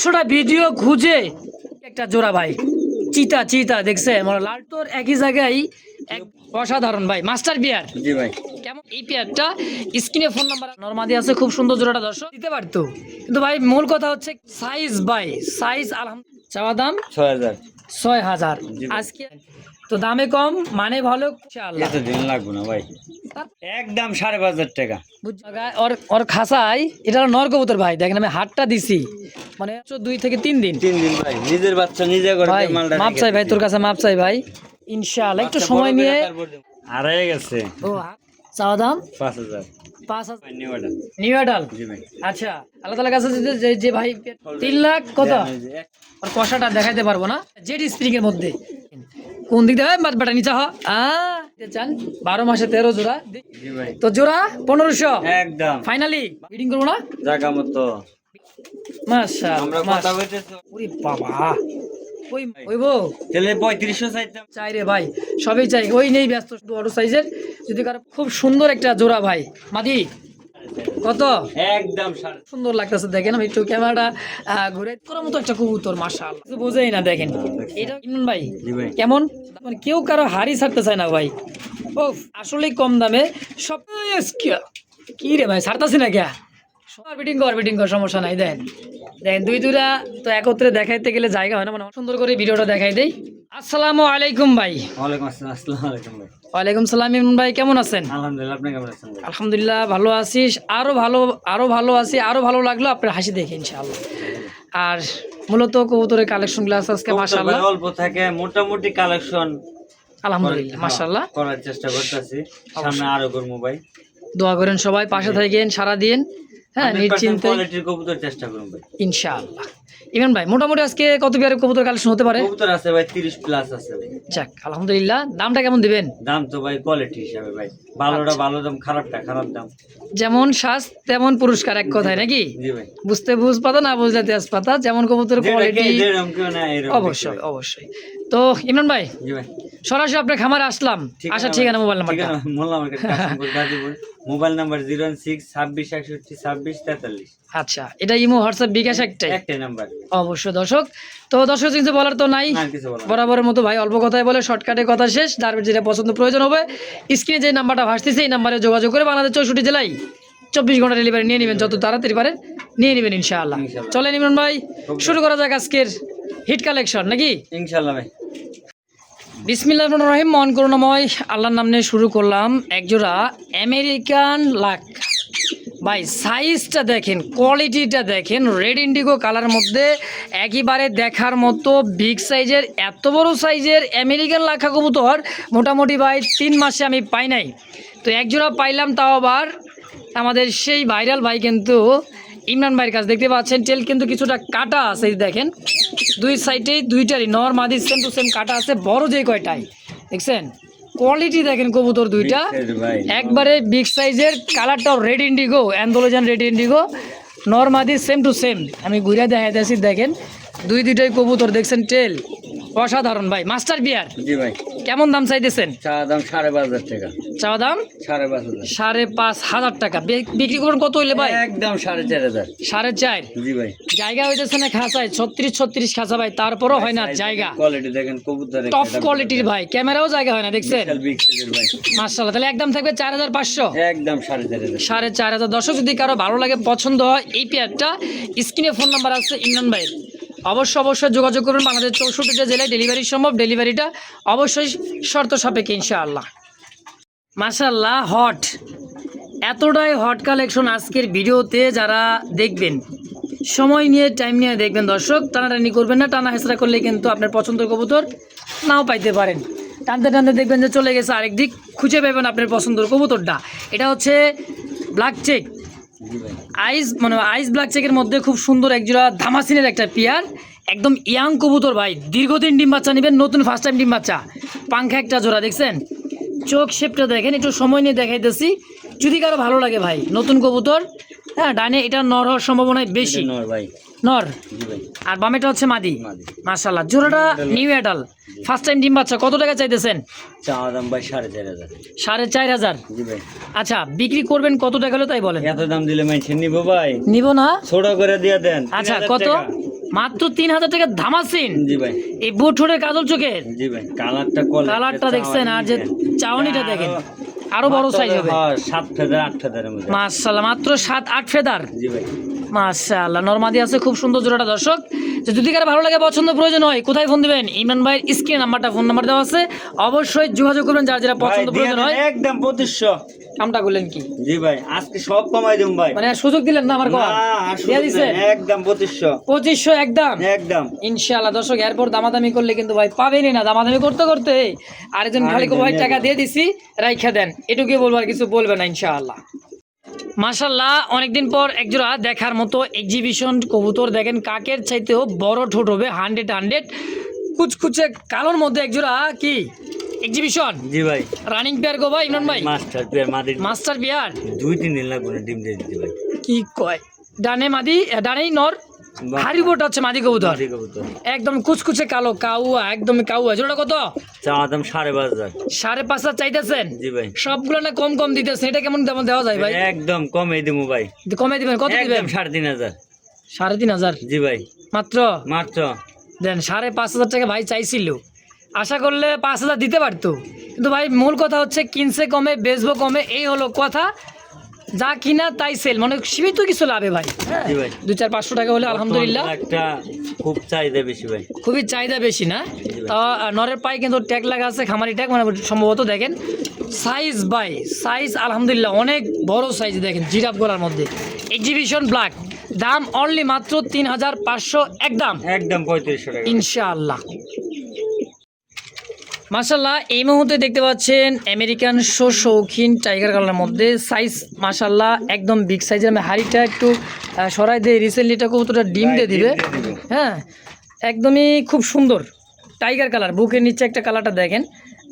100টা video খুঁজে একটা জোড়া ভাই, চিতা চিতা দেখছে মানে লালটোর একই জায়গায় এক অসাধারণ ভাই, মাস্টার বিয়ার। জি ভাই। কেমন এই পেয়ারটা? স্ক্রিনে ফোন নাম্বার নরমাদি আছে, খুব সুন্দর জোড়াটা দর্শক দিতে পারতো, কিন্তু ভাই মূল কথা হচ্ছে সাইজ ভাই, সাইজ আলহামদুলিল্লাহ। চাওয়া দাম 6000। 6000। জি ভাই। আজকে তো দামে কম মানে ভালো ইনশাআল্লাহ। এত দিন লাগবে না ভাই, একদম 5500 টাকা। ওর খাসায় এটা হলো নর কবুতর ভাই, দেখেন আমি হাতটা দিছি মানে 2 থেকে 3 দিন। 3 দিন ভাই, নিজের বাচ্চা নিজে করে ভাই মালটা মাপ চাই ভাই, তোর কাছে মাপ চাই ভাই, ইনশাআল্লাহ একটু সময় নিয়ে। আড়াই গেছে। ও চাওয়া দাম 5000। 5000 ভাই নিউ অর্ডার। নিউ অ্যাডাল। জি ভাই। আচ্ছা আল্লাহ তাআলার কাছে যে ভাই 3 লাখ কত আর কষাটা দেখাইতে পারবো না, জেড স্প্রিং এর মধ্যে কোন দিক দিয়ে বাটা নিচা চান 12 মাসে 13 জোড়া। জি ভাই। তো জোড়া 1500 একদম ফাইনালি বিডিং করবো না? জায়গা মতো আমরা মাশাআল্লাহ কথা বলতেছি। ওরে বাবা ওই ওইবো তাহলে 3500 চাইতাম। চাই রে ভাই, সবই চাই, ওই নেই ব্যস্ত, বড় সাইজের যদি কারো খুব সুন্দর একটা জোড়া ভাই মাদি কত একদম সুন্দর লাগতেছে দেখেন, আমি একটু ক্যামেরাটা ঘুরে করার মতো একটা কবুতর মাশাআল্লাহ, কিছু বোঝেই না দেখেন এটা ইমন ভাই। জি ভাই। কেমন মানে কেউ কারো হাড়ি ছাড়তে চায় না ভাই, ও আসলেই কম দামে সব। কি রে ভাই ছাড়তাছি না কে, বিটিং কর সমস্যা নাই। দেখেন দেখেন দুইটা তো একত্রে দেখাইতে গেলে জায়গা হয় না, মানে সুন্দর করে ভিডিওটা দেখাই দেই। আসসালামু আলাইকুম ভাই। ওয়ালাইকুম আসসালাম। আসসালামু আলাইকুম ভাই। ওয়ালাইকুম সালাম ইমন ভাই, কেমন আছেন? আলহামদুলিল্লাহ, আপনি কেমন আছেন ভাই? আলহামদুলিল্লাহ ভালো আছিস, আরো ভালো আছি, আরো ভালো লাগলো আপনার হাসি দেখে ইনশাআল্লাহ। আর মূলত কবুতরের কালেকশনগুলো আছে আজকে মাশাআল্লাহ, অল্প থাকে মোটামুটি কালেকশন আলহামদুলিল্লাহ মাশাআল্লাহ করার চেষ্টা করতেছি, সামনে আরো করব ভাই। দোয়া করেন সবাই, পাশে থাকেন সারা দিন, হ্যাঁ নিশ্চিন্তে কোয়ালিটির কবুতর চেষ্টা করব ভাই ইনশাআল্লাহ। ইমন ভাই মোটামুটি আজকে কত পেয়ারের কবুতর কালেকশন হতে পারে? কবুতর আছে ভাই 30 প্লাস আছে ভাই। যাক আলহামদুলিল্লাহ। দামটা কেমন দিবেন? দাম তো ভাই কোয়ালিটি হিসাবে ভাই, ভালোটা ভালো দাম, খারাপটা খারাপ দাম। যেমন শ্বাস তেমন পুরস্কার, এক কথায় নাকি? জি ভাই। বুঝতে বুঝ পাতা, না বুঝলে তেজ পাতা, যেমন কবুতরের কোয়ালিটি যেরকম কেউ না এরকম। অবশ্যই অবশ্যই। তো ইমরান ভাই জি ভাই। সরাসরি আপনার খামারে আসলাম, আচ্ছা ঠিকানা মোবাইল নাম্বারটা? Molla market Kashimpur Gazipur, mobile number 016 26 61 26 43। আচ্ছা এটা ইমো হোয়াটসঅ্যাপ বিকাশ একটাই নাম্বার। অবশ্যই দর্শক। তো দর্শক কিছু বলার তো নাই, না কিছু বলার বরাবরের মতো ভাই অল্প কথায় বলে শর্টকাটে কথা শেষ। যার যেটা পছন্দ প্রয়োজন হবে স্ক্রিনে যে নাম্বারটা ভাসতেছে এই নাম্বারে যোগাযোগ করে বাংলাদেশ 64 জেলায় 24 ঘন্টা ডেলিভারি নিয়ে নেবেন, যত তাড়াতাড়ি পারেন নিয়ে নেবেন ইনশাআল্লাহ। চলেন ইমরান ভাই শুরু করা যাক আজকের হিট কালেকশন নাকি? ইনশাআল্লাহ ভাই। বিসমিল্লাহির রহমানির রহিম, মন করুণাময় আল্লাহর নাম নিয়ে শুরু করলাম। একজোড়া আমেরিকান লাক ভাই, সাইজটা দেখেন, কোয়ালিটিটা দেখেন, রেড ইন্ডিগো কালার মধ্যে একেবারে দেখার মতো বিগ সাইজের, এত বড় সাইজের আমেরিকান লাখা কবুতর মোটামুটি ভাই 3 মাসে আমি পাই নাই। তো একজোড়া পাইলাম, তাও আবার আমাদের সেই ভাইরাল ভাই কিন্তু ইমরান ভাইয়ের কাছে। দেখতে পাচ্ছেন টেল কিন্তু কিছুটা কাটা আছে, দেখেন দুই সাইডেই দুইটারই নর মাদি সেম টু সেম কাটা আছে, বড় যে কয়টাই দেখছেন। কোয়ালিটি দেখেন কবুতর দুইটা একবারে বিগ সাইজের, কালারটাও রেড ইন্ডিগো, অ্যান্ডোলোজান রেড ইন্ডিগো, নর মাদি সেম টু সেম। আমি ঘুরে দেখাইতেছি দেখেন দুইটাই কবুতর দেখছেন, টেল অসাধারণ ভাই, মাস্টার বিয়ার। জি ভাই। কেমন দাম চাইতেছেন? চা দাম 5500 টাকা। চাওয়া দাম 5500। 5500 টাকা। বিক্রি করুন কত হইলে ভাই? একদম 4500। 4.5। জি ভাই। জায়গা হইতেছে না খাঁচায় 36 খাঁচা ভাই, তারপরও হয় না জায়গা। কোয়ালিটি দেখেন কবুতরের, টপ কোয়ালিটির ভাই, ক্যামেরাও জায়গা হয় না দেখছেন বিগ সাইজের ভাই। মাশাআল্লাহ। তাহলে একদম থাকবে 4500। একদম 4500। 4500। দর্শক যদি কারো ভালো লাগে পছন্দ হয় এই পেয়ারটা, স্ক্রিনে ফোন নাম্বার আছে ইমরান ভাই, অবশ্যই যোগাযোগ করুন। বাংলাদেশ 64টা জেলায় ডেলিভারি সম্ভব, ডেলিভারিটা অবশ্যই শর্ত সাপেক্ষে ইনশাআল্লাহ। মাশাআল্লাহ হট, এতটাই হট কালেকশন আজকের ভিডিওতে, যারা দেখবেন সময় নিয়ে টাইম নিয়ে দেখবেন দর্শক, টানাটানি করবেন না, টানা হেঁচড়া করলে কিন্তু আপনার পছন্দের কবুতর নাও পাইতে পারেন। টানতে টানতে দেখবেন যে চলে গেছে আরেক দিক, খুঁজে পাবেন আপনার পছন্দের কবুতরটা। এটা হচ্ছে ব্ল্যাক চেক আইস ব্ল্যাক চেকের মধ্যে খুব সুন্দর একজোড়া ধামাসিনের একটা পেয়ার, একদম ইয়াং কবুতর ভাই, দীর্ঘদিন ডিম বাচ্চা নেবেন, নতুন ফার্স্ট টাইম ডিম বাচ্চা, পাংখা একটা জোড়া দেখছেন, চোখ শেপটা দেখেন, একটু সময় নিয়ে দেখাইতেছি যদি কারো ভালো লাগে ভাই। নতুন কবুতর, হ্যাঁ ডানে এটা নর হওয়ার সম্ভাবনা বেশি, নর, আর বামেটা হচ্ছে মাদি। মাশাআল্লাহ জোড়াটা নিউ অ্যাডাল, ফার্স্ট টাইম ডিম বাচ্চা। কত টাকা চাইতেছেন? চাওয়া দাম ভাই 4500। 4500। জি ভাই। আচ্ছা বিক্রি করবেন কত টাকা হলো তাই বলেন? এত দাম দিলে মাইছে নিব ভাই? নিব না, ছোট করে দিয়ে দেন। আচ্ছা কত? মাত্র 3000 টাকা ধামাসিন। জি ভাই। এই বুটুরের কাজল চোখের জি ভাই, কালারটা দেখছেন, আর যে চাউনিটা দেখেন আরো বড় সাইজ হবে। 7 ফেদার 8 ফেদারের মধ্যে। মাশাআল্লাহ, মাত্র 7-8 ফেদার। জি ভাই। মাশাআল্লাহ, নরমাদি আছে, খুব সুন্দর জোড়াটা। দর্শক যদি কারো ভালো লাগে, পছন্দ প্রয়োজন হয়, কোথায় ফোন দিবেন? ইমরান ভাইয়ের স্ক্রিন নাম্বারটা, ফোন নাম্বার দেওয়া আছে, অবশ্যই যোগাযোগ করবেন যার যেটা পছন্দ প্রয়োজন হয়। একদম 2500। কামটা করলেন কি? জি ভাই, আজকে সব কমাই দেব ভাই। মানে সুযোগ দিলেন না আমার কথা? দিয়ে দিছেন একদম 2500। 2500 একদম একদম ইনশাআল্লাহ। দর্শক এরপর দামাদামি করলে কিন্তু ভাই পাবেনই না। দামাদামি করতে করতে আরেকজন খালি ভাই টাকা দিয়ে দিছি, রাইখা দেন, এটুকুই বলবো, আর কিছু বলবে না ইনশাআল্লাহ। মাশাআল্লাহ, অনেকদিন পর একজোড়া দেখার মতো এক্সিবিশন কবুতর। দেখেন কাকের চাইতেও বড় ঠোঁট হবে, 100 কুচকুচে কালোর মধ্যে একজোড়া কি এক্সিবিশন। জি ভাই। রানিং পেয়ার গো ভাই ইমরান ভাই? মাস্টার পেয়ার মাদি। মাস্টার পেয়ার 2-3 দিন লাগবে ডিম দিয়ে দিতে ভাই। কি কয়? ডানে মাদি, ডানেই নর, হারিবোটা হচ্ছে মাদি কবুতর। মাদি কবুতর একদম কুচকুচে কালো, কাউয়া, একদম কাউয়া। জোড়া কত? চাওয়া দাম 5,500। 5,500 চাইতেছেন? জি ভাই। সবগুলো না কম কম দিতেছেন, এটা কেমন দাম দেওয়া যায় ভাই? একদম কমে দিমু ভাই। কমে দিবেন? কত দিবেন? একদম 3,500। 3,500? জি ভাই। মাত্র মাত্র দেন। 5,500 টাকা ভাই চাইছিল, আশা করলে 5,000 দিতে পারতো, কিন্তু ভাই মূল কথা হচ্ছে কিনছে কমে, বেচবো কমে, এই হলো কথা। যা কিনা তাই সেল, মানে সীমিত কিছু লাভে ভাই। জি ভাই। 200-500 টাকা হলে আলহামদুলিল্লাহ। একটা খুব চাহিদা বেশি ভাই। খুবই চাহিদা বেশি না? তা নরের পায়ে কিন্তু ট্যাগ লাগা আছে, খামারি ট্যাগ, মানে সম্ভবত। দেখেন সাইজ ভাই, সাইজ আলহামদুলিল্লাহ অনেক বড় সাইজ। দেখেন জিরাফ গলার মধ্যে এক্সিবিশন ব্ল্যাক। দাম অনলি মাত্র 3,500 একদম। একদম 3500 টাকা ইনশাআল্লাহ। মাশাআল্লাহ, এই মুহূর্তে দেখতে পাচ্ছেন আমেরিকান শৌখিন টাইগার কালারের মধ্যে সাইজ মাশাআল্লাহ একদম বিগ সাইজের। আমি হাড়িটা একটু সরাই দিয়ে, রিসেন্টলি এটা কবুতরটা ডিম দিয়ে দিবে। হ্যাঁ, একদমই খুব সুন্দর টাইগার কালার। বুকের নিচে একটা কালারটা দেখেন,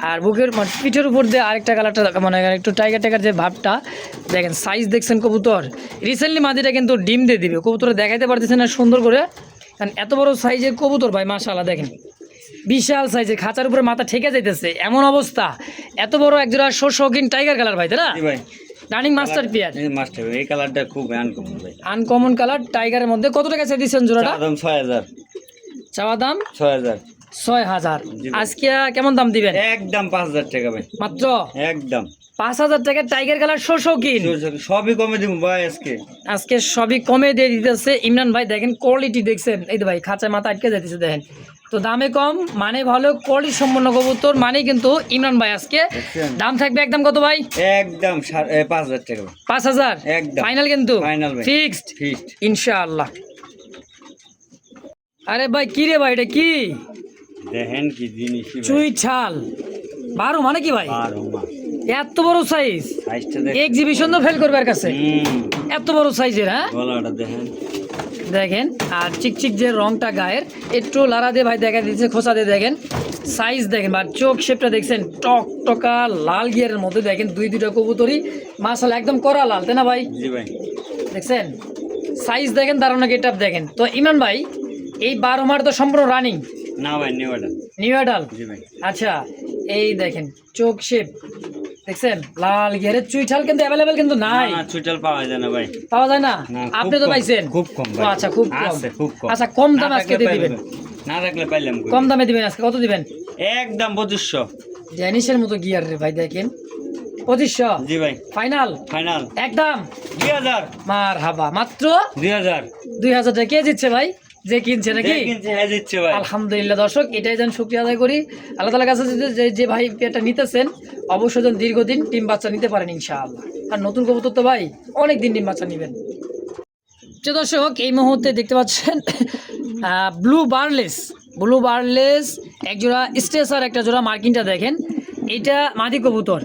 আর বুকের পিঠের উপর দিয়ে আরেকটা কালারটা, মানে একটু টাইগার টাইগার যে ভাবটা দেখেন। সাইজ দেখছেন কবুতর, রিসেন্টলি মাদিটা কিন্তু ডিম দিয়ে দিবে। কবুতরে দেখাইতে পারতেছে না সুন্দর করে, কারণ এত বড় সাইজের কবুতর ভাই। মাশাআল্লাহ দেখেন, বিশাল সাইজের, খাঁচার উপরে মাথা ঠেকে যাইতেছে এমন অবস্থা। এত বড় একজোড়া শৌখিন টাইগার কালার ভাই, তাই না? জি ভাই। Running master pair. মাস্টার এই কালারটা খুব আনকমন ভাই। আনকমন কালার টাইগারের মধ্যে। কত টাকা চাই দিচ্ছেন জোড়াটা? দাম 6000। চাওয়া দাম 6000। 6000। আজকে কেমন দাম দিবেন? একদম 5000 টাকা ভাই। মাত্র একদম 5,000 টাকা টাইগার কালার শৌখিন। সবই কমে দিব ভাই আজকে সবই কমে দিয়ে দিতেছে ইমরান ভাই। দেখেন কোয়ালিটি দেখছেন, এই তো ভাই খাঁচায় মাথা আটকে যাইতেছে দেখেন। তো দামে কম, মানে ভালো, কোয়ালিটি সম্পন্ন কবুতর, মানে কিন্তু ইমরান ভাই আজকে দাম থাকবে একদম কত ভাই? একদম 5000 টাকা। 5,000 একদম ফাইনাল, কিন্তু ফাইনাল ভাই, ফিক্সড ফিক্সড ইনশাআল্লাহ। আরে ভাই কি রে ভাই, এটা কি দেখেন কি জিনিস চুই ছাল 12 মানে কি ভাই? 12 মাস। এত বড় সাইজ, সাইজটা দেখেন, এক্সিবিশন তো ফেল করবার কাছে এত বড় সাইজের। হ্যাঁ গলাটা দেখেন, দেখেন, আর চিকচিক যে রংটা গায়ের, একটু লারা দিয়ে ভাই দেখা দিচ্ছে, খোসা দিয়ে দেখেন সাইজ দেখেন, বা চোখ শেপটা দেখছেন, টক টকা লাল গিয়ারের মধ্যে দেখেন। দুইটা কবুতরই মাশাআল্লাহ একদম করা লাল, তাই না ভাই? জি ভাই। দেখছেন সাইজ দেখেন, দারুণ গেটআপ দেখেন। তো ইমরান ভাই এই 12 মার তো সম্পূর্ণ রানিং না ভাই, নিউ অ্যাডাল। জি ভাই। আচ্ছা, এই দেখেন চোখ শেপ দেখছেন, লাল গিয়ারের চুইঠাল কিন্তু অ্যাভেলেবেল কিন্তু নাই। না চুইঠাল পাওয়া যায় না ভাই, পাওয়া যায় না। না, আপনি তো পাইছেন? খুব কম ভাই। ও আচ্ছা, খুব কম। আছে, খুব কম। আচ্ছা, কম দাম না আজকে থাকলে দিয়ে দিবেন, না রাখলে পাইলাম কই? কম দামে দিবেন আজকে। কত দিবেন? একদম 2500। জেনিসের মতো গিয়ার রে ভাই, দেখেন 2500। জি ভাই। ফাইনাল ফাইনাল একদম 2000। মারহাবা, মাত্র 2000। 2000 টাকা কে দিচ্ছে ভাই? যে কিনছে নাকি? কিনছে হ্যাঁ দিচ্ছে ভাই। আলহামদুলিল্লাহ। দর্শক এটাই যেন শুকরিয়া আদায় করি আল্লাহ তাআলার কাছে, যে ভাই পেয়ারটা নিতেছেন অবশ্যই যেন দীর্ঘদিন ডিম বাচ্চা নিতে পারেন ইনশাআল্লাহ। আর নতুন কবুতর তো ভাই অনেক দিন ডিম বাচ্চা নেবেন। যে দর্শক এই মুহূর্তে দেখতে পাচ্ছেন ব্লু বার্লেস একজোড়া স্ট্রেসার, একটা জোড়া মার্কিনটা দেখেন। এটা মাদি কবুতর,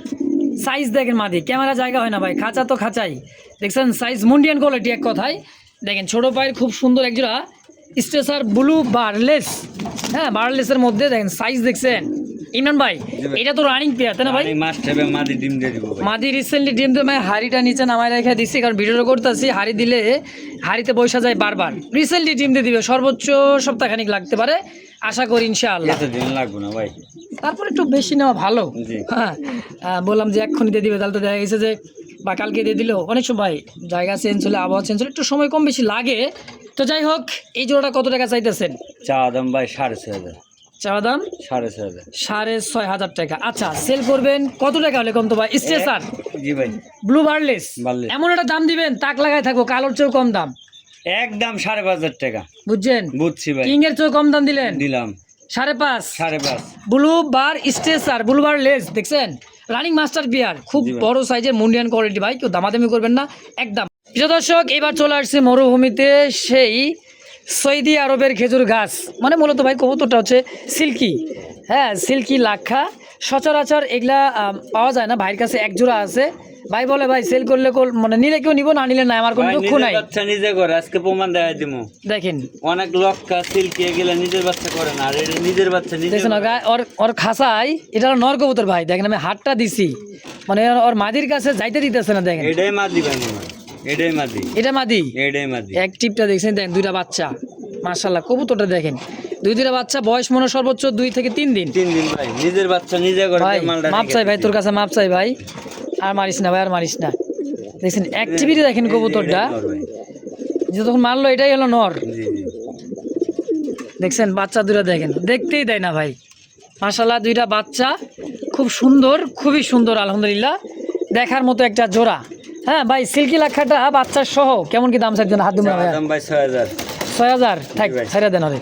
সাইজ দেখেন, মাদি ক্যামেরা জায়গা হয় না ভাই, খাঁচা তো খাঁচাই। দেখছেন সাইজ মুন্ডিয়ান কোয়ালিটি এক কথায়। দেখেন ছোট পায়ের খুব সুন্দর একজোড়া স্ট্রেসার ব্লু বার্লেস। হ্যাঁ, বার্লেসের মধ্যে দেখেন সাইজ দেখছেন ইমরান ভাই। এটা তো রানিং পেয়ার, তাই না ভাই? মাদি ডিম দিয়ে দিব ভাই। মাদি রিসেন্টলি ডিম দিয়ে আমি হাড়িটা নিচে নামায় রেখে দিচ্ছি, কারণ ভিডিওটা করতেছি। হাড়ি দিলে হাড়িতে বসা যায় বারবার। রিসেন্টলি ডিম দিয়ে দিবে, সর্বোচ্চ সপ্তাহখানিক লাগতে পারে আশা করি ইনশাআল্লাহ। এতদিন লাগবে না ভাই, তারপর একটু বেশি নেওয়া ভালো। হ্যাঁ, বললাম যে এক্ষুনি দিয়ে দিবে, তাহলে তো দেখা গেছে যে বা কালকে দিয়ে দিলেও অনেক সময় জায়গা চেঞ্জ হলে, আবহাওয়া চেঞ্জ হলে একটু সময় কম বেশি লাগে। তো যাই হোক, এই জোড়াটা কত টাকা চাইতেছেন? চা দাম ভাই 6,500। চাওয়া দাম 6,500। 6,500 টাকা। আচ্ছা, সেল করবেন কত টাকা হলে কম তো ভাই? স্ট্রেসার জি ভাই, ব্লু বার্লেস বার্লেস। এমন একটা দাম দিবেন তাক লাগাই থাকবো, কালোর চেয়েও কম দাম। একদম 5,500 টাকা। বুঝছেন? বুঝছি ভাই, কিং এর চেয়েও কম দাম দিলেন। দিলাম 5.5। 5.5। ব্লু বার স্ট্রেসার ব্লু বার লেস দেখছেন, রানিং মাস্টার বিয়ার, খুব জি ভাই। বড় সাইজের মুন্ডিয়ান কোয়ালিটি ভাই, কেউ দামাদামি করবেন না একদম। প্রিয় দর্শক, এবার চলে আসছে মরুভূমিতে সেই সৌদি আরবের খেজুর গাছ, মানে মূলত ভাই কবুতরটা হচ্ছে সিল্কি। হ্যাঁ, সিল্কি লাক্ষা সচরাচর এগুলা পাওয়া যায় না, ভাইয়ের কাছে এক জোড়া আছে। ভাই বলে ভাই সেল করলে মানে নিলে কেউ নিব, না নিলে নাই, আমার কোনো ভাই, দুঃখ নিজের নাই। বাচ্চা নিজে করে, আজকে প্রমাণ দেখাই দিমু। দেখেন অনেক লক্কা সিল্কি এগুলা নিজের বাচ্চা করে না, আর এটা নিজের বাচ্চা নিজে দেখছেন করে। ওর ওর খাসায়, এটা হলো নর কবুতর ভাই। দেখেন আমি হাতটা দিছি, মানে ওর মাদির কাছে যাইতে দিতেছে না। দেখেন এটাই মাদি ভাই, এটাই মাদি, এটা মাদি। এটাই মাদি। এক টিপটা দেখছেন, দেখেন দুইটা বাচ্চা, মাশাআল্লাহ কবুতরটা দেখেন, দুইটা বাচ্চা, বয়স মনে হয় সর্বোচ্চ 2 থেকে 3 দিন। 3 দিন ভাই, নিজের বাচ্চা নিজে করে ভাই মালটা মাপ চাই ভাই, তোর কাছে মাপ চাই ভাই, আর মারিস না ভাই, আর মারিস না। দেখছেন অ্যাক্টিভিটি দেখেন কবুতরটা, যতক্ষণ মারলো এটাই হলো নর। জি জি। দেখছেন বাচ্চা দুটা দেখেন, দেখতেই দেয় না ভাই, মাশাআল্লাহ দুইটা বাচ্চা খুব সুন্দর, খুবই সুন্দর আলহামদুলিল্লাহ, দেখার মতো একটা জোড়া। হ্যাঁ ভাই, সিল্কি লাক্ষাটা বাচ্চার সহ কেমন কি দাম চাইছেন? হাত দিবেন ভাই। দাম ভাই 6,000। 6,000 থাক, ভাই। ছেড়ে দেন আরে।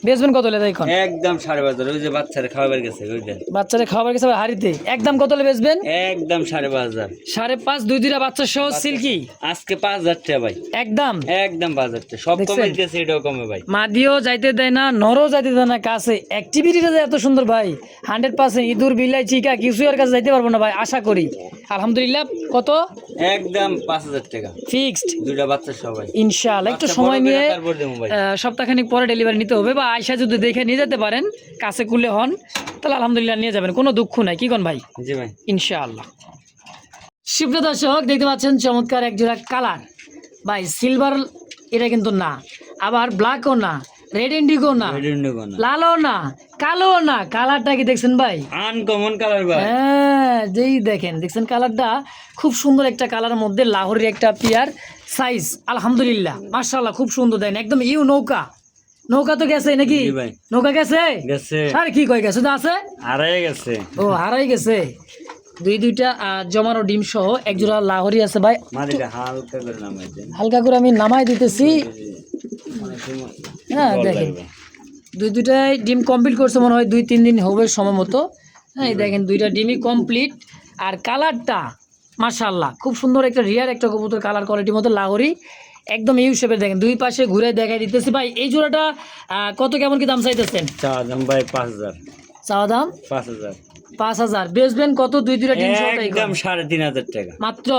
বেচবেন কত হলে এখন? একদম 5,500। ওই যে বাচ্চারা খাওয়াবার গেছে ওই দেন, বাচ্চারে খাবার গেছে ভাই হাড়িতে, একদম কত হলে বেচবেন? একদম 5,500। 5.5, দুইটা বাচ্চা সহ সিল্কি আজকে 5,000 টাকা ভাই, একদম। একদম 5,000 টাকা। সব দেখছেন? কমে গেছে, এটাও কমে ভাই। মাদিও যাইতে দেয় না, নরও যাইতে দেয় না কাছে। অ্যাক্টিভিটিটা যে এত সুন্দর ভাই, 100% ইঁদুর বিলাই চিকা কিছু আর কাছে যাইতে পারবো না ভাই, আশা করি। আলহামদুলিল্লাহ। কত? একদম 5,000 টাকা, ফিক্সড দুইটা বাচ্চা সবাই। ইনশাআল্লাহ। একটু বাচ্চা সময় বড় করে নিয়ে তারপর দেবো ভাই। সপ্তাহখানিক পরে ডেলিভারি নিতে হবে, বা আয়সা যদি দেখে নিয়ে যেতে পারেন, কাছে কুলে হন, তাহলে আলহামদুলিল্লাহ নিয়ে যাবেন, কোনো দুঃখ নাই। কি কোন ভাই? জি ভাই। ইনশাআল্লাহ। সুপ্রিয় দর্শক, দেখতে পাচ্ছেন চমৎকার এক জোড়া কালার ভাই, সিলভার এটা কিন্তু না, আবার ব্ল্যাকও না, রেড ইন্ডিগো না, লালও না, কালো না, কালারটা কি দেখছেন ভাই? আনকমন কালার ভাই। হ্যাঁ, যেই দেখেন, দেখছেন কালারটা খুব সুন্দর একটা কালারের মধ্যে, লাহোরের একটা পিয়ার সাইজ, আলহামদুলিল্লাহ মাশাআল্লাহ খুব সুন্দর। দেখেন একদম ইউ নৌকা, নৌকা তো গেছে নাকি? জি ভাই। নৌকা গেছে গেছে, আর কি কয় গেছে তো আছে, হারাই গেছে। ও হারাই গেছে। দুইটা জমানো ডিম সহ এক জোড়া লাহোরি আছে ভাই, মাদিটা হালকা করে নামাই দেন। হালকা করে আমি নামাই দিতেছি। অনেক সময় হ্যাঁ জল দেখেন, লাগবে। দুইটাই ডিম কমপ্লিট করছে মনে হয় 2-3 দিন হবে সময় মতো। হ্যাঁ এই দেখেন দুইটা ডিমই কমপ্লিট, আর কালারটা মাশাআল্লাহ খুব সুন্দর, একটা রিয়ার একটা কবুতর, কালার কোয়ালিটির মতো লাহোরি, একদম ইউ শেপের। দেখেন দুই পাশে ঘুরে দেখাই দিতেছি ভাই। এই জোড়াটা কত কেমন কি দাম চাইতেছেন? চা দাম ভাই 5,000। চাওয়া দাম 5,000। 5,000। বেচবেন কত? দুইটা ডিম সহ তাই একদম 3,500 টাকা মাত্র।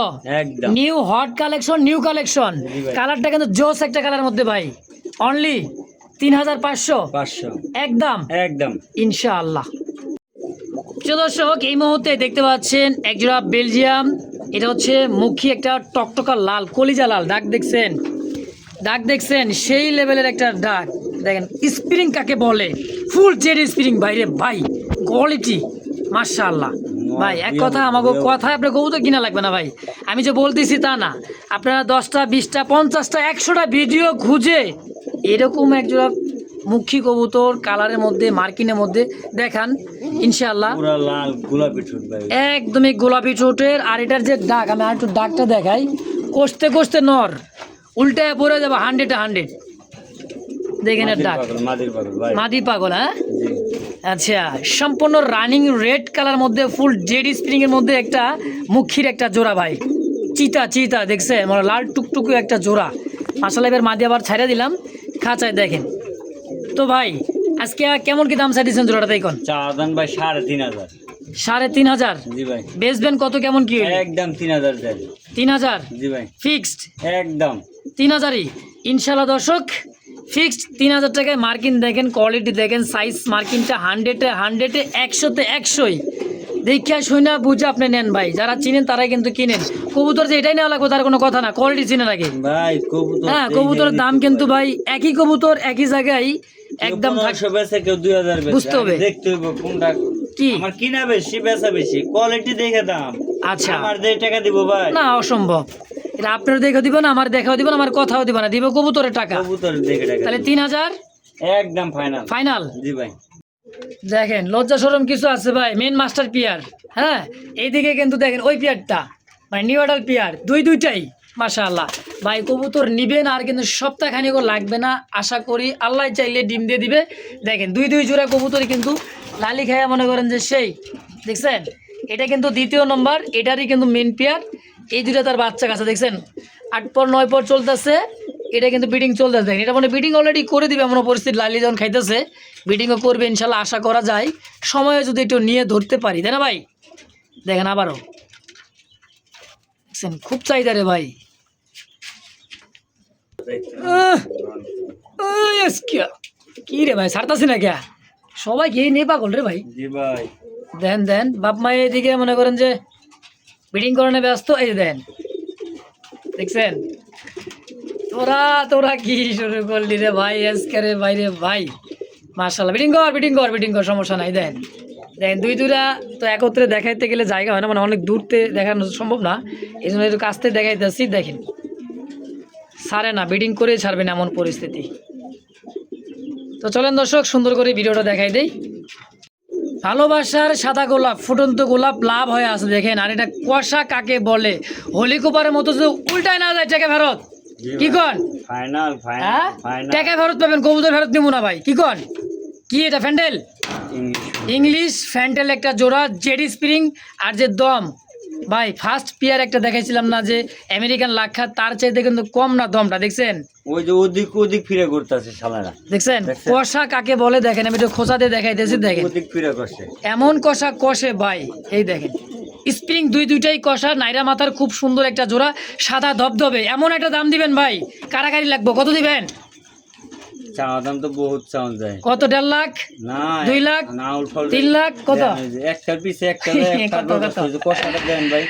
একদম। New hot collection, new collection, জি ভাই। কালারটা কিন্তু জোস একটা কালার মধ্যে ভাই, অনলি 3,500 500 একদম একদম। ইনশাআল্লাহ। প্রিয় দর্শক, এই মুহূর্তে দেখতে পাচ্ছেন একজোড়া বেলজিয়াম, এটা হচ্ছে মুখী একটা টকটকা লাল, কলিজা লাল, ডাক দেখছেন, ডাক দেখছেন সেই লেভেলের একটা ডাক। দেখেন স্প্রিং কাকে বলে, ফুল জেড স্প্রিং বাইরে ভাই, কোয়ালিটি মাশাআল্লাহ ভাই। এক কথা আমাকে কথায় আপনার কবুতর কিনা লাগবে না ভাই, আমি যে বলতেছি তা না, আপনারা 10টা 20টা 50টা 100টা ভিডিও খুঁজে এরকম একজোড়া মুখী কবুতর কালারের মধ্যে, মার্কিনের মধ্যে দেখান ইনশাআল্লাহ। পুরো লাল গোলাপি ঠোঁট ভাই, একদমই গোলাপি ঠোঁটের, আর এটার যে ডাক, আমি আর একটু ডাকটা দেখাই, কষতে কষতে নর উল্টায় পড়ে যাবে 100-100। দেখেন এর ডাক, মাদির পাগল ভাই। মাদি পাগল। হ্যাঁ জি। আচ্ছা, সম্পূর্ণ রানিং রেড কালার মধ্যে, ফুল জেড স্প্রিং এর মধ্যে একটা মুখির একটা জোড়া ভাই, চিতা চিতা দেখছে, মানে লাল টুকটুকু একটা জোড়া মাশাআল্লাহ। এবার মাদি আবার ছাইড়া দিলাম খাঁচায়, দেখেন তো ভাই। আজকে কেমন কি দাম চাইছেন জোড়াটা দেখুন? চা দাম ভাই 3,500। 3,500। জি ভাই। বেচবেন কত কেমন কি? একদম 3,000 দেন। 3,000 জি ভাই। ফিক্সড, একদম 3,000ই ইনশাআল্লাহ। দর্শক ফিক্সড 3,000 টাকায়। মার্কিন দেখেন, কোয়ালিটি দেখেন, সাইজ মার্কিনটা 100-এ 100-এ 100ই দেখা শুনে বুঝে আপনি নেন ভাই, যারা চিনেন তারাই কিন্তু কিনেন। কবুতর যে এটাই নেওয়া লাগবে তার কোনো কথা না, কোয়ালিটি চিনে লাগে ভাই। কবুতর হ্যাঁ, কবুতরের দাম কিন্তু ভাই একই কবুতর একই জায়গায় একদম 1500 বেচে, কেউ 2,000 বেচে। বুঝতে হবে। দেখতে হইব কোনটা কি আমার কিনা বেশি বেচা বেশি, কোয়ালিটি দেখে দাম। আচ্ছা আমার যে টাকা দিব ভাই না, অসম্ভব। এটা আপনার দেখে দিবেন, আমার দেখাও দিবেন, আমার কথাও দিবেন না, দিব কবুতরের টাকা। কবুতর দেখে টাকা তাহলে 3000 একদম ফাইনাল। ফাইনাল। জি ভাই, দেখেন লজ্জা শরম কিছু আছে ভাই, মেন মাস্টার পিয়ার। হ্যাঁ, এইদিকে কিন্তু দেখেন ওই পিয়ারটা, মানে নিউ অ্যাডাল পিয়ার, দুইটাই মাশাআল্লাহ ভাই। কবুতর নিবেন আর কিন্তু সপ্তাহখানিকও লাগবে না, আশা করি আল্লাহ চাইলে ডিম দিয়ে দিবে। দেখেন দুই জোড়া কবুতরই কিন্তু লালি খায়া মনে করেন যে সেই, দেখছেন এটা কিন্তু দ্বিতীয় নম্বর, এটারই কিন্তু মেন পেয়ার। এই দুইটা তার বাচ্চা কাছে দেখছেন 8 পর 9 পর চলতেছে, এটা কিন্তু বিডিং চলতেছে। দেখেন এটা মানে বিডিং অলরেডি করে দিবে এমন পরিস্থিতি, লালি যখন খাইতেছে বিডিংও করবে ইনশাল্লাহ, আশা করা যায় সময়ে যদি একটু নিয়ে ধরতে পারি, তাই না ভাই? দেখেন আবারও দেখছেন খুব চাহিদা রে ভাই। কি রে ভাই ছাড়তাছি না কে, সবাই গিয়ে নিয়ে পাগল রে ভাই। জি ভাই, দেন বাপ মায়ের এদিকে মনে করেন যে বিডিং করানো ব্যস্ত, এই যে দেন দেখছেন। তোরা কি শুরু করলি রে ভাই আজকে রে ভাই রে ভাই, মার্শাল্লাহ। বিডিং কর সমস্যা নাই। দেখেন দুইটা তো একত্রে দেখাইতে গেলে জায়গা হয় না, মানে অনেক দূরতে দেখানো সম্ভব না, এই জন্য একটু কাছতে দেখাইতেছি। দেখেন ছাড়ে না, বিডিং করে ছাড়বে না এমন পরিস্থিতি। তো চলেন দর্শক সুন্দর করে ভিডিওটা দেখাই দেই। ভালোবাসার সাদা গোলাপ, ফুটন্ত গোলাপ লাভ হয়ে আছে দেখেন। আর এটা কষা কাকে বলে, হলিকুপারের মতো যদি উল্টায় না যায় টাকা ফেরত, কি কন? ফাইনাল হ্যাঁ ফাইনাল টাকা ফেরত পাবেন, কবুতর ফেরত দিব না ভাই, কি কন? কি এটা ফ্যান্ডেল, ইংলিশ ফ্যান্ডেল একটা জোড়া, জেডি স্প্রিং আর যে দম ভাই। ফার্স্ট পিয়ার একটা দেখাইছিলাম না যে আমেরিকান লাক্ষা, তার চাইতে কিন্তু কম না দমটা, দেখছেন ওই যে ওদিক ফিরে ঘুরতেছে শালারা, দেখছেন কষা কাকে বলে। দেখেন আমি একটু খোঁচা দিয়ে দেখাইতেছি, দেখেন ওদিক ফিরে করছে এমন কষা কষে ভাই। এই দেখেন স্প্রিং দুইটাই কষা, নাইরা মাথার খুব সুন্দর একটা জোড়া, সাদা ধবধবে। এমন একটা দাম দিবেন ভাই, কারাকারি লাগবো। কত দিবেন? চাওয়া দাম তো বহুত চাওয়া যায়। কত? 1.5 লাখ, না 2 লাখ, না, 3 লাখ? কত? একটার পিছে একটা কষাটা দেন ভাই।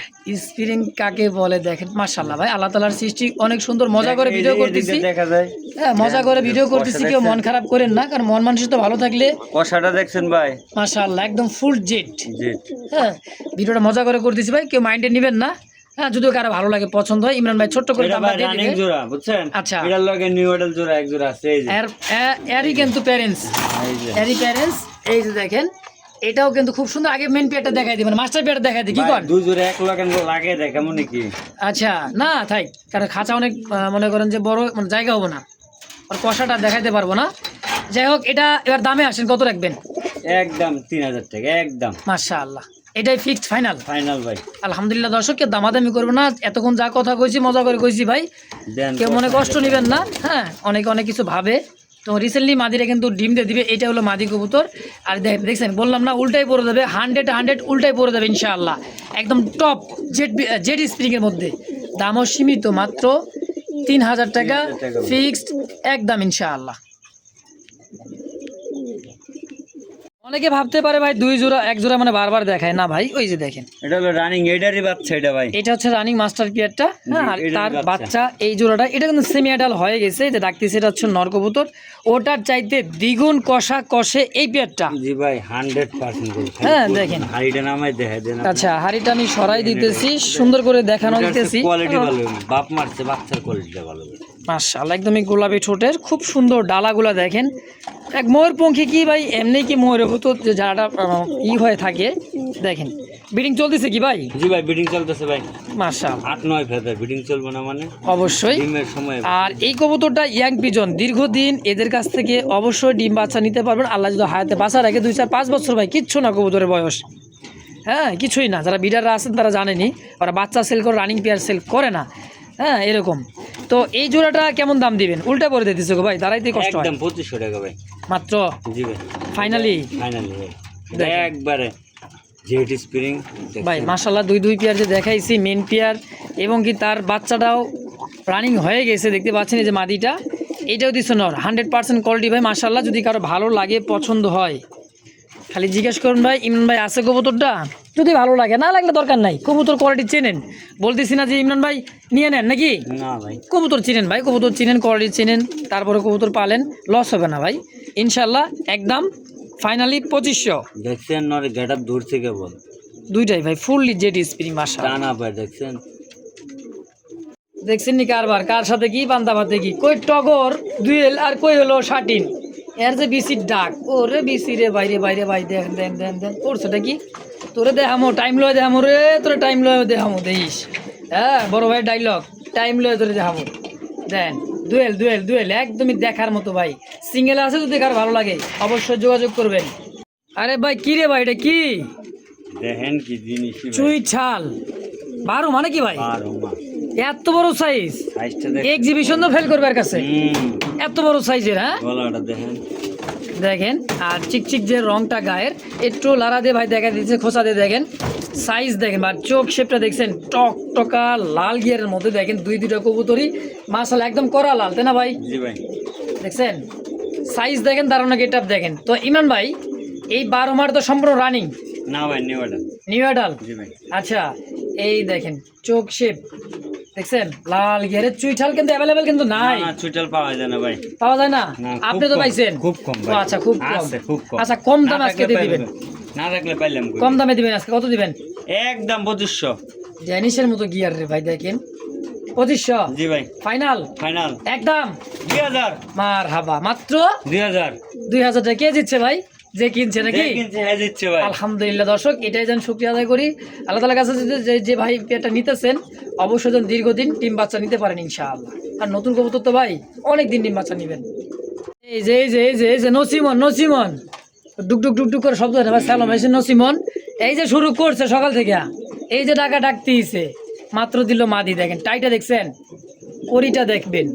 স্প্রিং কাকে বলে দেখেন মাশাআল্লাহ ভাই, আল্লাহ তাআলার সৃষ্টি অনেক সুন্দর। মজা করে ভিডিও করতেছি, দেখা যায় হ্যাঁ মজা করে ভিডিও করতেছি, কেউ মন খারাপ করেন না, কারণ মন মানুষ তো ভালো থাকলে। কষাটা দেখছেন ভাই মাশাআল্লাহ একদম ফুল জেট। জি, হ্যাঁ ভিডিওটা মজা করে করতেছি ভাই, কেউ মাইন্ডে নেবেন না। হ্যাঁ যদিও কারো ভালো লাগে পছন্দ হয়, ইমরান ভাই ছোট্ট করে দামটা দিয়ে দিবেন। জোড়া বুঝছেন? আচ্ছা, এটার লগে নিউ মডেল জোড়া এক জোড়া আছে, এই যে এরই কিন্তু প্যারেন্টস, এই যে দেখেন এটাও কিন্তু খুব সুন্দর। আগে মেন পেয়ারটা দেখাই দিবেন, মাস্টার পেয়ারটা দেখাই দিই, কি করেন? দুই জোড়া এক লগে লাগে দেখে মনে কি। আচ্ছা না থাক, কারণ খাঁচা অনেক মনে করেন যে বড়, মানে জায়গা হবে না, আর কষাটা দেখাইতে পারবো না। যাই হোক, এটা এবার দামে আসেন, কত রাখবেন? একদম 3000 টাকা একদম। মাশাআল্লাহ এটাই ফিক্সড ফাইনাল? ফাইনাল ভাই। আলহামদুলিল্লাহ দর্শক, কেউ দামাদামি করবো না, এতক্ষণ যা কথা কইছি মজা করে কইছি ভাই, কেউ মনে কষ্ট নেবেন না। হ্যাঁ অনেক কিছু ভাবে। তো রিসেন্টলি মাদিরা কিন্তু ডিম দিয়ে দিবে, এটা হলো মাদি কবুতর। আর দেখছেন বললাম না, উল্টাই পড়ে যাবে, 100 উল্টাই পড়ে যাবে ইনশাআল্লাহ, একদম টপ জেড স্প্রিংয়ের মধ্যে। দামও সীমিত, মাত্র 3000 টাকা ফিক্সড একদম ইনশাআল্লাহ। অনেকে ভাবতে পারে ভাই দুই জোড়া এক জোড়া মানে বারবার দেখায় না ভাই, ওই যে দেখেন এটা হলো রানিং, এটারই বাচ্চা এটা ভাই, এটা হচ্ছে রানিং মাস্টার পিয়ারটা। হ্যাঁ আর তার বাচ্চা এই জোড়াটা, এটা কিন্তু সেমি অ্যাডাল হয়ে গেছে, যে ডাকতেছে এটা হচ্ছে নর কবুতর, ওটার চাইতে দ্বিগুণ কষা কষে এই পেয়ারটা। জি ভাই 100%। হ্যাঁ দেখেন হাড়িটা নামাই দেখাই দেন। আচ্ছা হাড়িটা আমি সরাই দিতেছি, সুন্দর করে দেখানো দিতেছি। কোয়ালিটি ভালো, বাপ মারছে, বাচ্চার কোয়ালিটিটা ভালো। মাশাআল্লাহ একদমই গোলাপি ঠোঁটের, খুব সুন্দর ডালাগুলা দেখেন। এক ময়ূরপঙ্খী কি ভাই, এমনি কি ময়ূরের হতো যে যারাটা হয়ে থাকে। দেখেন বিডিং চলতেছে কি ভাই? জি ভাই বিডিং চলতেছে ভাই, মাশাআল্লাহ 8-9 ফেদার বিডিং চলবে না মানে অবশ্যই ডিমের সময়। আর এই কবুতরটা ইয়াং পিজন, দীর্ঘদিন এদের কাছ থেকে অবশ্যই ডিম বাচ্চা নিতে পারবেন, আল্লাহ যদি হায়াতে বাঁচা রাখে। 2-4-5 বছর ভাই কিচ্ছু না কবুতরের বয়স, হ্যাঁ কিছুই না। যারা বিডাররা আছেন তারা জানেনি, ওরা বাচ্চা সেল করে, রানিং পেয়ার সেল করে না। হ্যাঁ এরকম। তো এই জোড়াটা কেমন দাম দিবেন? উল্টা করে দিতেছে গো ভাই, দাঁড়াইতে কষ্ট হয়। একদম 2500 টাকা ভাই মাত্র? জি ভাই ফাইনালি ভাই একবারে জেড স্প্রিং ভাই মাশাআল্লাহ। দুই পেয়ার যে দেখাইছি, মেন পেয়ার এবং কি তার বাচ্চাটাও রানিং হয়ে গেছে, দেখতে পাচ্ছেন এই যে মাদিটা, এইটাও দিচ্ছে নর, 100% কোয়ালিটি ভাই মাশাআল্লাহ। যদি কারো ভালো লাগে পছন্দ হয় খালি জিজ্ঞেস করুন ভাই ইমরান ভাই আছে কবুতরটা, যদি ভালো লাগে, না লাগলে দরকার নাই। কবুতর কোয়ালিটি চেনেন, বলতেছি না যে ইমরান ভাই নিয়ে নেন নাকি, না ভাই কবুতর চিনেন ভাই, কবুতর চিনেন, কোয়ালিটি চিনেন, তারপরে কবুতর পালেন, লস হবে না ভাই ইনশাল্লাহ। একদম ফাইনালি 2500। দেখছেন নর গেটআপ দূর থেকে বল, দুইটাই ভাই ফুললি জেড স্প্রিং মাশাআল্লাহ। টানা ভাই দেখছেন দেখছেন নি কারবার, কার সাথে কি পান্তা ভাতে কি, কই টগর দুয়েল আর কই হলো শাটিন, এর যে বিসির ডাক, ওরে বিসি রে বাইরে বাইরে ভাই, দেখ দেন দেন দেন করছেটা কি, তোরে দেখামো টাইম লয় দেখামো রে, তোরে টাইম লয় দেখামো দেখিস, হ্যাঁ বড় ভাই ডাইলগ, টাইম লয় তোরে দেখামো, দেন দুয়েল দুয়েল দুয়েল একদমই দেখার মতো ভাই, সিঙ্গেল আছে যদি কার ভালো লাগে অবশ্যই যোগাযোগ করবেন। আরে ভাই কি রে ভাই, এটা কি দেখেন কি জিনিস চুই ছাল, 12 মানে কি ভাই, আর ওমা এত বড় সাইজ, সাইজটা দেখ, এক্সিবিশন তো ফেল করবে আর কাছে, এত বড় সাইজের, হ্যাঁ গলাটা দেখেন, দেখেন আর চিকচিক যে রংটা গায়ের, একটু লারা দিয়ে ভাই দেখা দিচ্ছে, খোসা দিয়ে দেখেন, সাইজ দেখেন আর চোখ শেপটা দেখছেন, টক টকা লাল গিয়ারের মধ্যে দেখেন, দুইটা কবুতরই মাশাআল্লাহ একদম করা লাল, তাই না ভাই, জি ভাই দেখছেন সাইজ দেখেন, দারুণ গেটআপ দেখেন। তো ইমরান ভাই এই 12 মার তো সম্পূর্ণ রানিং না ভাই, নিউটা নিউ অ্যাডাল, জি ভাই, আচ্ছা এই দেখেন চোখ শেপ দেখছেন, লাল গিয়ারের চুইঠাল কিন্তু অ্যাভেলেবেল কিন্তু নাই, না চুইটাল পাওয়া যায় না ভাই, পাওয়া যায় না, না, খুব আপনি তো কম, পাইছেন খুব কম ও ভাই, আচ্ছা খুব কম, আছে, খুব কম, আচ্ছা কম দাম না আজকে থাকলে দিয়ে দিবেন, না থাকলে পাইলাম কই? কম দামে দিবেন আজকে, কত দিবেন, একদম 2500, ড্যানিশের মতো গিয়ার রে ভাই দেখেন, 2500 জি ভাই, ফাইনাল ফাইনাল একদম 2000, মার হাবা, মাত্র 2000 2000 টাকা কে জিতছে ভাই, যে কিনছে নাকি, যে কিনছে হ্যাঁ দিচ্ছে ভাই, আলহামদুলিল্লাহ দর্শক, এটাই যেন শুকরিয়া আদায় করি আল্লাহ তাআলার কাছে, যে ভাই পেয়ারটা নিতেছেন অবশ্যই যেন দীর্ঘদিন ডিম বাচ্চা নিতে পারেন ইনশাআল্লাহ, আর নতুন কবুতর তো ভাই অনেক দিন ডিম বাচ্চা নেবেন। এই যে এই যে এই যে এই যে নসিমন, নসিমন ডুক ডুক ডুক ডুক করে শব্দ হয় ভাই, সালাম এসে নসিমন এই যে শুরু করছে সকাল থেকে, এই যে ডাকা ডাকতেইছে, মাত্র দিল মাদি, দেখেন টাইটা দেখছেন, পরিটা দেখবেন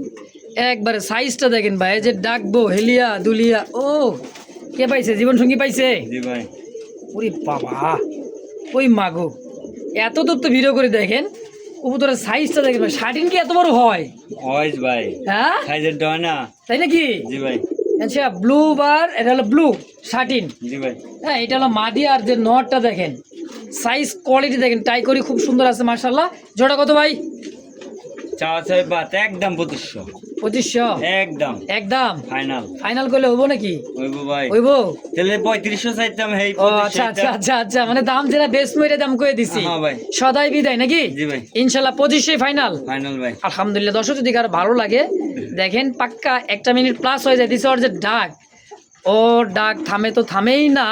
একবারে, সাইজটা দেখেন ভাই, এই যে ডাকবো হেলিয়া দুলিয়া, ও কে পাইছে, জীবন সঙ্গী পাইছে, জি ভাই, ওরে বাবা ওই মাগো, এত দূর তো ভিডিও করে দেখেন, কবুতরের সাইজটা দেখেন ভাই, শার্টিন কি এত বড় হয়, ওয়াইজ ভাই, হ্যাঁ সাইজের ডয় না, তাই নাকি, জি ভাই, আচ্ছা ব্লু বার, এটা হলো ব্লু শার্টিন, জি ভাই, হ্যাঁ এটা হলো মাদি, আর যে নটটা দেখেন সাইজ কোয়ালিটি দেখেন, টাই করি খুব সুন্দর আছে মাশাআল্লাহ। জোড়া কত ভাই, চাওয়া চাই বাত একদম 2500, 2500 একদম একদম ফাইনাল, ফাইনাল করলে হবো নাকি, হইবো ভাই, হইবো, তাহলে 3500 চাইতাম, হেই ও আচ্ছা আচ্ছা আচ্ছা আচ্ছা, মানে দাম যেটা বেশ মেরে দাম করে দিছি, হ্যাঁ ভাই, সদাই বিদায় নাকি, জি ভাই, ইনশাল্লাহ 2500 ফাইনাল, ফাইনাল ভাই, আলহামদুলিল্লাহ। দর্শক যদি কারো ভালো লাগে দেখেন, পাক্কা 1 মিনিট প্লাস হয়ে যায় দিছে, ওর যে ডাক, ও ডাক থামে তো থামেই না,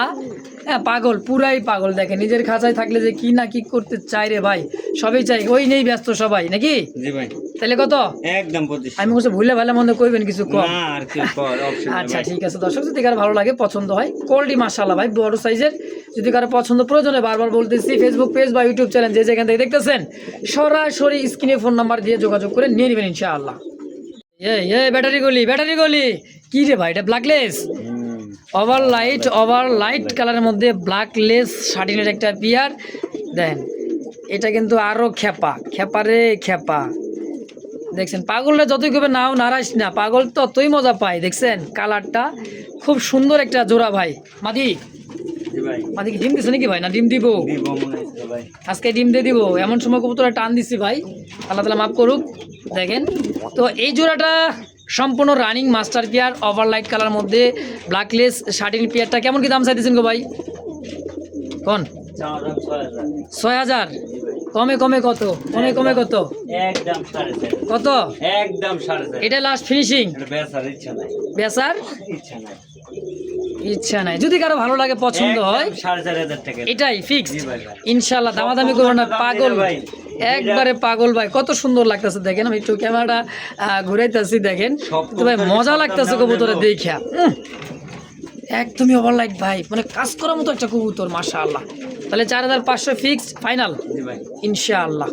হ্যাঁ পাগল পুরাই পাগল, দেখেন নিজের খাঁচায় থাকলে যে কি না কি করতে চাই রে ভাই, সবই চাই, ওই নেই ব্যস্ত সবাই নাকি, জি ভাই, তাহলে কত, একদম 2500, আমি বলছি ভুলে ভালো মনে করবেন কিছু কম, না আর কি কর অপশন আচ্ছা ঠিক আছে। দর্শক যদি কারো ভালো লাগে পছন্দ হয়, কোয়ালিটি মাশাআল্লাহ ভাই বড় সাইজের, যদি কারো পছন্দ প্রয়োজনে বারবার বলতেছি, ফেসবুক পেজ বা ইউটিউব চ্যানেল যে যেখান থেকে দেখতেছেন সরাসরি স্ক্রিনে ফোন নাম্বার দিয়ে যোগাযোগ করে নিয়ে নেবেন ইনশাআল্লাহ। এই ব্যাটারি গলি কি রে ভাই, এটা ব্ল্যাকলেস ওভার লাইট কালারের মধ্যে ব্ল্যাকলেস শার্টিনের একটা পিয়ার, দেন এটা কিন্তু আরো খেপা রে খেপা, দেখছেন পাগলটা যতই করবে নাও নারাইস না, পাগল ততই মজা পায়, দেখছেন কালারটা খুব সুন্দর একটা জোড়া ভাই, মাদি জি ভাই, মাদি কি ডিম দিছে নাকি ভাই, না ডিম দিব, দিব মনে হচ্ছে ভাই, আজকে ডিম দিয়ে দিব, এমন সময় কবুতরা টান দিছি ভাই, আল্লাহ তাআলা মাফ করুক। দেখেন তো এই জোড়াটা সম্পূর্ণ রানিং মাস্টার পেয়ার, ওভারলাইট কালার মধ্যে ব্ল্যাকলেস শার্টিন পেয়ারটা কেমন কি দাম চাইতেছেন গো ভাই, কোন চাওয়া দাম 6000, 6000, কমে কত, কমে কত, একদম 4.5, কত, একদম 4.5, এটা লাস্ট ফিনিশিং, এটা বেচার ইচ্ছা নাই, বেচার ইচ্ছা নাই, ইচ্ছা নাই, যদি কারো ভালো লাগে পছন্দ হয় 4500 টাকা, এটাই ফিক্স জি ভাই, ইনশাল্লাহ, দামাদামি করবো না, পাগল ভাই, একবারে পাগল ভাই, কত সুন্দর লাগতেছে দেখেন, আমি একটু ক্যামেরাটা ঘুরাইতেছি দেখেন, সব তো ভাই মজা লাগতেছে কবুতরে দেখা, একদমই ওভারলাইট ভাই, মানে কাজ করার মতো একটা কবুতর মাশাআল্লাহ। তাহলে 4500 ফিক্স ফাইনাল জি ভাই, ইনশাআল্লাহ।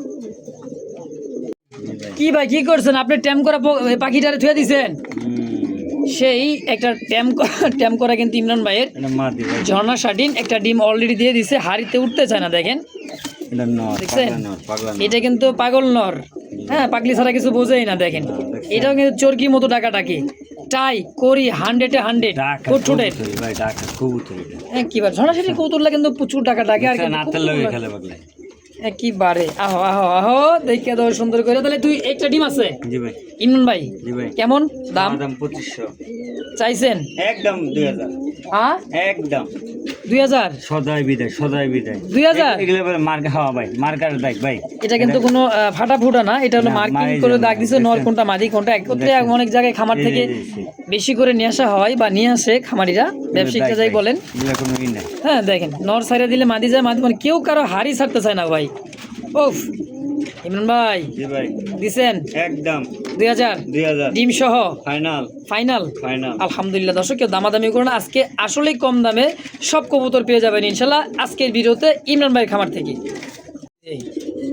জি ভাই, কি ভাই কি করছেন আপনি, ট্যাম করা পাখিটারে থুয়ে দিছেন, সেই একটা ট্যাম করা কিন্তু ইমরান ভাইয়ের এটা মাদি ভাই, ঝর্ণা শার্টিন, একটা ডিম অলরেডি দিয়ে দিছে, হাড়িতে উঠতে চায় না দেখেন, এটা নর, দেখছেন পাগলা নর, এটা কিন্তু পাগল নর, হ্যাঁ পাগলি ছাড়া কিছু বোঝেই না দেখেন, এটাও কিন্তু চরকি মতো ডাকাটাকি, টাই করি 100-এ 100 ফুটফুটের, ভাই ডাকা কবুতর এটা, হ্যাঁ কি বার ঝর্ণা শার্টিন কৌতুল্লা কিন্তু প্রচুর টাকা ডাকে, আর কিন্তু নাতের লগে খেলে পাগলা, একেবারে আহো আহো আহো দেখে দাও সুন্দর করে। তাহলে তুই একটা ডিম আছে জি ভাই, ইমরান ভাই, জি ভাই, কেমন দাম দাম 2500, চাইছেন, একদম 2000, হ্যাঁ একদম 2000 সদাই বিদায়, সদাই বিদায়। 2000 এগুলো বলে মার্কা হওয়া ভাই, মার্কার দাগ ভাই। এটা কিন্তু কোনো ফাটা ফুটা না, এটা হলো না, মার্কিং মারি করে দেন, দাগ দিছে, নর দেখছেন? কোনটা মাদি কোনটা একত্রে দেখছেন? অনেক জায়গায় খামার এই যে, থেকে এই যে, বেশি করে নিয়ে আসা হয় বা নিয়ে আসে খামারিরা, ব্যবসায়িকরা যাই বলেন। এগুলো কোনো ই নাই। হ্যাঁ দেখেন, নর সাইডে দিলে মাদি যায়, মাদি মানে কেউ কারো হাড়ি ছাড়তে চায় না ভাই। ওফ, ইমরান ভাই জি ভাই, দিছেন একদম 2000 2000 ডিম সহ ফাইনাল, ফাইনাল। ফাইনাল। আলহামদুলিল্লাহ দর্শক, কেউ দামাদামি করুন, আজকে আসলেই কম দামে সব কবুতর পেয়ে যাবেন ইনশাল্লাহ আজকের ভিডিওতে ইমরান ভাইয়ের খামার থেকে। এই,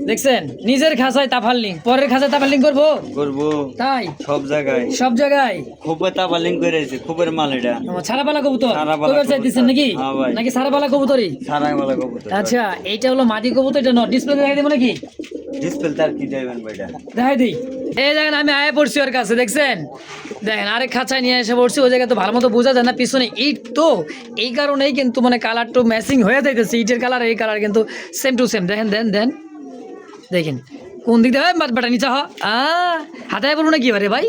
দেখছেন নিজের খাঁচায় তাফালিং, পরের খাঁচায় তাফালিং করবো করব তাই সব জায়গায়, সব জায়গায়। খুব তাবালিং করেছে, খুবের মাল এটা। ছাড়াপালা কবুতর ছাড়াপালা কবে কবুতর। চাইতেছেন নাকি? হ্যাঁ ভাই। নাকি ছাড়াপালা কবুতরই? সারাই মালা কবুতর। আচ্ছা, এইটা হলো মাদি কবুতর, এটা নট। ডিসপ্লে দেখাই দেবো নাকি? ডিসপ্লে তার কি যাবেন ভাইটা? দেখাই দিই। এই দেখেন আমি আয়া পড়ছি ওর কাছে, দেখছেন? দেখেন আরেক খাঁচায় নিয়ে এসে পড়ছি, ওই জায়গায় তো ভালো মতো বোঝা যায় না, পিছনে ইট তো এই কারণেই কিন্তু মানে কালার তো ম্যাচিং হয়ে যাইতেছে, ইটের কালার এই কালার কিন্তু সেম টু সেম। দেখেন দেন দেন দেখেন কোন দিক দিয়ে বাটা নিচা হাতে পড়বো না কি বারে ভাই?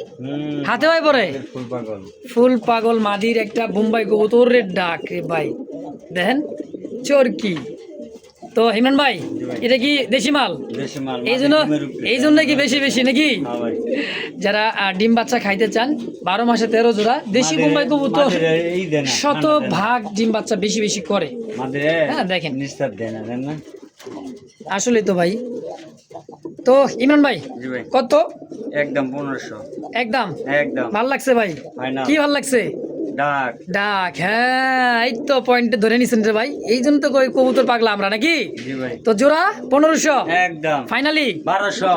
হাতে ভাই পরে ফুল পাগল। ফুল পাগল মাদির একটা বোম্বাই কবুতরের ডাক রে ভাই, দেখেন চরকি। তো ইমরান ভাই, এটা কি দেশি মাল? দেশি মাল। এই জন্য কি বেশি বেশি নাকি? হ্যাঁ ভাই। যারা ডিম বাচ্চা খাইতে চান, 12 মাসে 13 জোড়া দেশি বোম্বাই কবুতর, এই দেন না, শতভাগ ডিম বাচ্চা বেশি বেশি করে। মাদের হ্যাঁ দেখেন, নিস্তার দেন না, দেন না। আসলে তো ভাই। তো ইমরান ভাই জি ভাই, কত? একদম 1500, একদম একদম ভাল লাগছে ভাই? ফাইনাল। কি ভাল লাগছে? ডাক ডাক, হ্যাঁ এই তো পয়েন্টে ধরে নিছেন রে ভাই, এই জন্য তো কবুতর পাগলা আমরা নাকি। জি ভাই, তো জোড়া 1500 একদম ফাইনালি। 1200।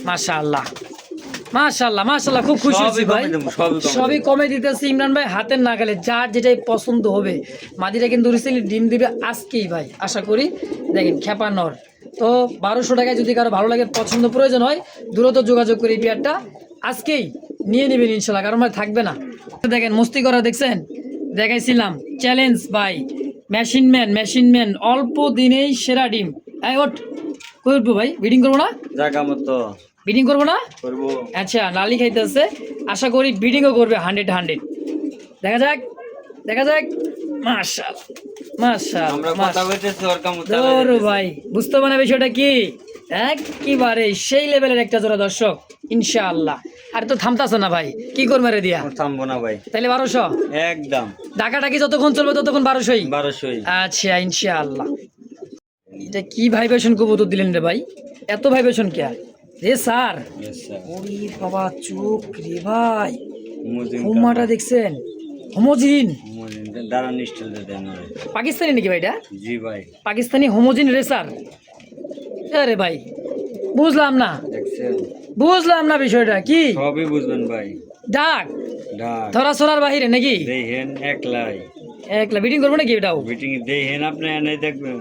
মাশাআল্লাহ মাশাআল্লাহ মাশাআল্লাহ, খুব খুশি হচ্ছি সবই ভাই। কমে দেবো, সবই কমে সবই কমে দিতেছি ইমরান ভাই, হাতের নাগালে, যার যেটাই পছন্দ হবে। মাদিরা কিন্তু রিসেন্টলি ডিম দিবে আজকেই ভাই, আশা করি। দেখেন খেপা নর, তো 1200 টাকায় যদি কারো ভালো লাগে, পছন্দ প্রয়োজন হয়, দ্রুত যোগাযোগ করে এই পেয়ারটা আজকেই নিয়ে নেবেন ইনশাল্লাহ, কারণ ভাই থাকবে না। দেখেন মস্তি করা, দেখছেন? দেখাইছিলাম চ্যালেঞ্জ ভাই, মেশিনম্যান অল্প দিনেই সেরা ডিম। এই ওঠ, কই উঠবো ভাই? বিডিং করবো না? জায়গা মতো বিডিং করবো না? করবো। আচ্ছা, নালি খাইতেছে, আশা করি বিডিংও করবে 100। দেখা যাক দেখা যাক। মাশাআল্লাহ আমরা মাশাআল্লাহ কথা বলতেছি, ওর কাম ধরো ভাই, বুঝতে পারে বিষয়টা কি, একেবারে সেই লেভেলের একটা জোড়া দর্শক ইনশাআল্লাহ। আর তো থামতাছে না ভাই, কি করবে রে দিয়া? থামবো না ভাই, তাইলে 1200 একদম ডাকাটাকি যতক্ষণ চলবে ততক্ষণ 1200ই। 1200। আচ্ছা ইনশাআল্লাহ। এটা কি ভাইব্রেশন কবুতর দিলেন রে ভাই, এত ভাইব্রেশন কে রে স্যার? Yes, sir. ওরে বাবা, চোখ রে ভাই, মুজিন হুমাটা দেখছেন? হোমোজিন মুজিন দাঁড়ান, নিশ্চল দেন না। পাকিস্তানি নাকি ভাই এটা? জি ভাই, পাকিস্তানি হোমোজিন রেসার। আরে ভাই বুঝলাম না, দেখছেন? বুঝলাম না বিষয়টা কি। সবই বুঝবেন ভাই। ডাক ডাক ধরা ছড়ার বাহিরে নাকি? দেখেন একলাই একলা বিডিং করবো নাকি এটাও? মিটিং দেখেন, আপনি এনে দেখবেন,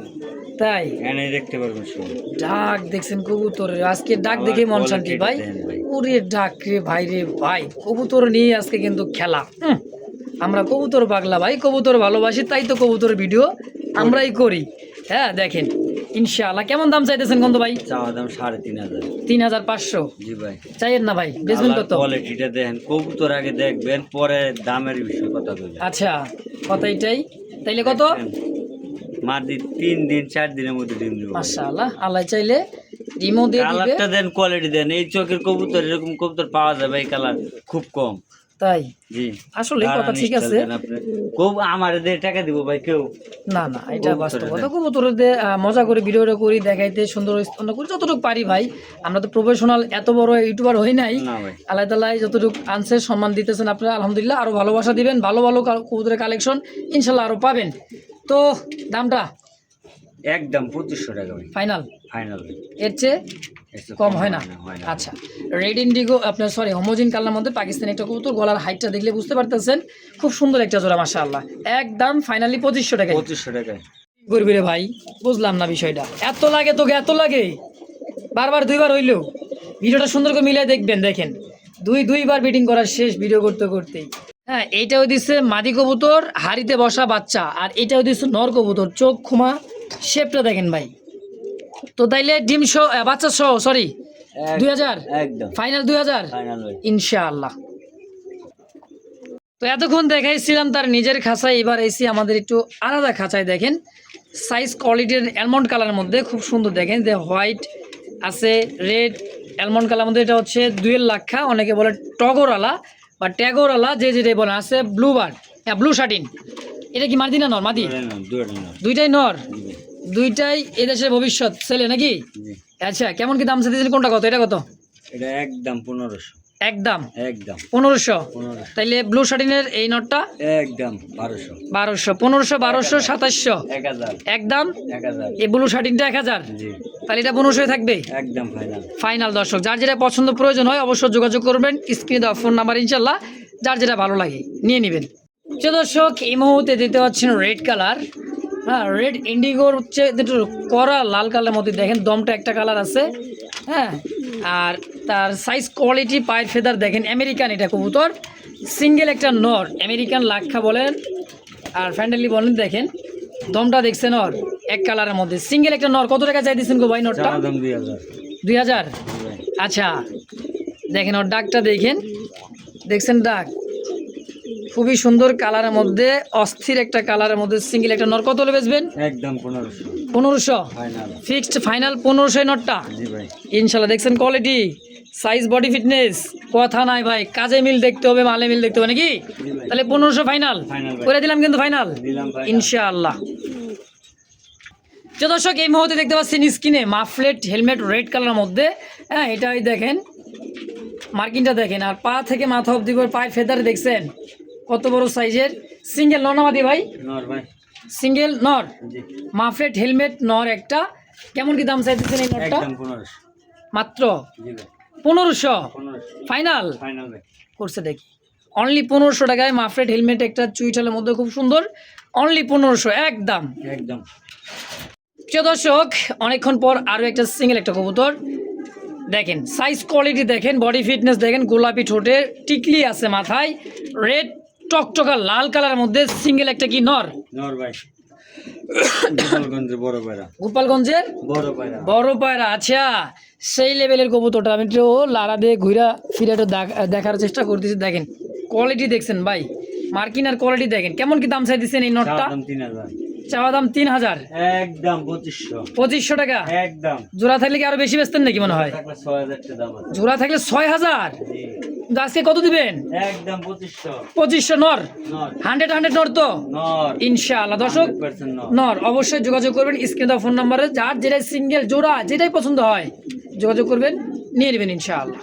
তাই এনে দেখতে পারবেন সব। ডাক দেখছেন কবুতরের, আজকে ডাক দেখে মন শান্তি ভাই। ওরে ডাক রে ভাই রে ভাই, কবুতর নিয়ে আজকে কিন্তু খেলা। আমরা কবুতর পাগলা ভাই, কবুতর ভালোবাসি, তাই তো কবুতর ভিডিও আমরাই করি। হ্যাঁ দেখেন ইনশাআল্লাহ। কেমন দাম চাইতেছেন গন্ধ ভাই? চাওয়া দাম 3500। 3500 জি ভাই, চাইয়েন না ভাই, বেচবেন কত? কোয়ালিটিটা দেখেন, কবুতর আগে দেখবেন, পরে দামের বিষয় কথা বলবেন। আচ্ছা কথা এটাই, তাইলে কত? মাদি 3 দিন 4 দিনের মধ্যে ডিম দিবে। মাশাআল্লাহ, আল্লাহ চাইলে ডিমও দিয়ে দিবে। কালারটা দেন, কোয়ালিটি দেন। এই চোখের কবুতর, এরকম কবুতর পাওয়া যাবে এই কালার খুব কম। তাই জি, আসলে কথা ঠিক আছে। আমার টাকা দিব ভাই কেউ? না না, এটা বাস্তবতা। কবুতরের দিয়ে মজা করে ভিডিওটা করি, দেখাইতে সুন্দর স্থান করি যতটুকু পারি ভাই। আমরা তো প্রফেশনাল এত বড় ইউটিউবার হই নাই। না ভাই, আল্লাহ তাআলা যতটুকু আনছে সম্মান দিতেছেন আপনারা, আলহামদুলিল্লাহ। আরো ভালোবাসা দিবেন, ভালো ভালো কবুতরের কালেকশন ইনশাল্লাহ আরো পাবেন। তো দামটা একদম 2500 টাকা ভাই, ফাইনাল, ফাইনাল। এর চেয়ে এসব কম হয় না। হয় না। আচ্ছা, রেড ইন্ডিগো আপনার সরি হোমোজিন কালার মধ্যে পাকিস্তানি একটা কবুতর, গলার হাইটটা দেখলে বুঝতে পারতেছেন, খুব সুন্দর একটা জোড়া মাশাআল্লাহ। একদম ফাইনালি 2500 টাকায় 2500 টাকায় করবি রে ভাই। বুঝলাম না বিষয়টা, এত লাগে তোকে, এত লাগে? বারবার দুইবার হইলেও ভিডিওটা সুন্দর করে মিলাই দেখবেন। দেখেন দুইবার বিটিং করার শেষ ভিডিও করতে করতেই। হ্যাঁ, এইটাও দিচ্ছে মাদি কবুতর, হাড়িতে বসা বাচ্চা, আর এটাও দিচ্ছে নর কবুতর, চোখ খুমা শেপটা দেখেন ভাই। তো তাইলে ডিম সহ বাচ্চা সহ সরি 2000 একদম ফাইনাল 2000 ফাইনাল ভাই। ইনশাআল্লাহ। তো এতক্ষণ দেখাইছিলাম তার নিজের খাঁচায়, এবার এসি আমাদের একটু আলাদা খাঁচায়। দেখেন সাইজ কোয়ালিটির অ্যালমন্ড কালারের মধ্যে খুব সুন্দর। দেখেন যে হোয়াইট আছে, রেড, অ্যালমন্ড কালার মধ্যে। এটা হচ্ছে দুয়েল লাক্ষা, অনেকে বলে টগরওয়ালা বা ট্যাগরওয়ালা, যে যেটাই বলে। আছে ব্লু বার্ড, হ্যাঁ ব্লু শার্টিন। এটা কি মাদি না নর? মাদি, দুইটাই নর, দুইটাই এদেশের ভবিষ্যৎ ছেলে নাকি? আচ্ছা, কেমন কি দাম চাইতেছেন? কোনটা কত, এটা কত? এটা একদম 1500, একদম একদম 1500। তাইলে ব্লু শার্টিনের এই নটটা একদম 1200, 1200, 1500, 1200, 2700, 1000, একদম। 1000। এই ব্লু শার্টিনটা 1000, জি তাহলে এটা 1500 থাকবে একদম ফাইনাল। ফাইনাল। দর্শক, যার যেটা পছন্দ প্রয়োজন হয় অবশ্যই যোগাযোগ করবেন, স্ক্রিনে দেওয়া ফোন নাম্বার, ইনশাল্লাহ যার যেটা ভালো লাগে নিয়ে নেবেন। তো দর্শক, এই মুহূর্তে দিতে পাচ্ছেন রেড কালার, হ্যাঁ রেড ইন্ডিগোর হচ্ছে একটু কড়া লাল কালারের মধ্যে। দেখেন দমটা একটা কালার আছে, হ্যাঁ। আর তার সাইজ কোয়ালিটি, পায়ের ফেদার দেখেন আমেরিকান। এটা কবুতর সিঙ্গেল একটা নর, আমেরিকান লাক্ষা বলেন আর ফ্যান্ডেলি বলেন। দেখেন দমটা দেখছেন ওর, এক কালারের মধ্যে সিঙ্গেল একটা নর। কত টাকা চাই দিচ্ছেন গো ভাই নরটা? 2000। আচ্ছা, দেখেন ওর ডাকটা দেখেন, দেখছেন ডাক খুবই সুন্দর কালারের মধ্যে, অস্থির একটা কালারের মধ্যে সিঙ্গেল একটা নর। কত হলে বেচবেন? একদম 1500, 1500 ফাইনাল। ফিক্সড ফাইনাল 1500 নটটা জি ভাই, ইনশাল্লাহ। দেখছেন কোয়ালিটি, সাইজ, বডি ফিটনেস, কথা নাই ভাই। কাজে মিল দেখতে হবে, মালে মিল দেখতে হবে নাকি? তাহলে 1500 ফাইনাল ফাইনাল ভাই, করে দিলাম কিন্তু ফাইনাল দিলাম ভাই ইনশাআল্লাহ। তো দর্শক, এই মুহূর্তে দেখতে পাচ্ছেন স্ক্রিনে মাফলেট হেলমেট রেড কালারের মধ্যে, হ্যাঁ এটাই দেখেন মার্কিংটা দেখেন। আর পা থেকে মাথা অব্দি পায়ের ফেদার দেখছেন কত বড় সাইজের। সিঙ্গেল নর নামাদি ভাই? নর ভাই, সিঙ্গেল নর, জি মাফলেট হেলমেট নর একটা। কেমন কি দাম চাইতেছেন এই নরটা? একদম 1500, মাত্র জি ভাই 1500 1500, ফাইনাল ফাইনাল ভাই। করছে দেখি। অনলি 1500 টাকায় মাফলেট হেলমেট একটা চুইঠালের মধ্যে খুব সুন্দর, অনলি 1500 একদম একদম। প্রিয় দর্শক, অনেকক্ষণ পর আরও একটা সিঙ্গেল একটা কবুতর দেখেন, সাইজ কোয়ালিটি দেখেন, বডি ফিটনেস দেখেন, গোলাপি ঠোঁটে টিকলি আছে মাথায়, রেড টকটকা লাল কালারের মধ্যে সিঙ্গেল একটা কি নর? নর ভাই, গোপালগঞ্জের বড় পায়রা, গোপালগঞ্জের বড় পায়রা, বড় পায়রা। আচ্ছা, সেই লেভেলের কবুতরটা আমি একটু লাড়া দিয়ে ঘুরা ফিরে একটু দেখার চেষ্টা করতেছি। দেখেন কোয়ালিটি দেখছেন ভাই, মার্কিন আর কোয়ালিটি দেখেন। কেমন কি দাম চাই দিচ্ছেন এই নটটা? দাম 3000, চাওয়া দাম 3000, একদম 2500, 2500 টাকা। একদম। জোড়া থাকলে কি আরো বেশি বেচতেন নাকি মনে হয়? থাকলে 6000 টাকা দাম আছে, জোড়া থাকলে 6000। জি আজকে কত দিবেন? একদম 2500, 2500 নর, নর 100 নর তো নর ইনশাআল্লাহ। দর্শক 100% নর। নর অবশ্যই যোগাযোগ করবেন, স্ক্রিনে দেওয়া ফোন নাম্বারে যার যেটাই সিঙ্গেল জোড়া যেটাই পছন্দ হয় যোগাযোগ করবেন, নিয়ে নেবেন ইনশাআল্লাহ।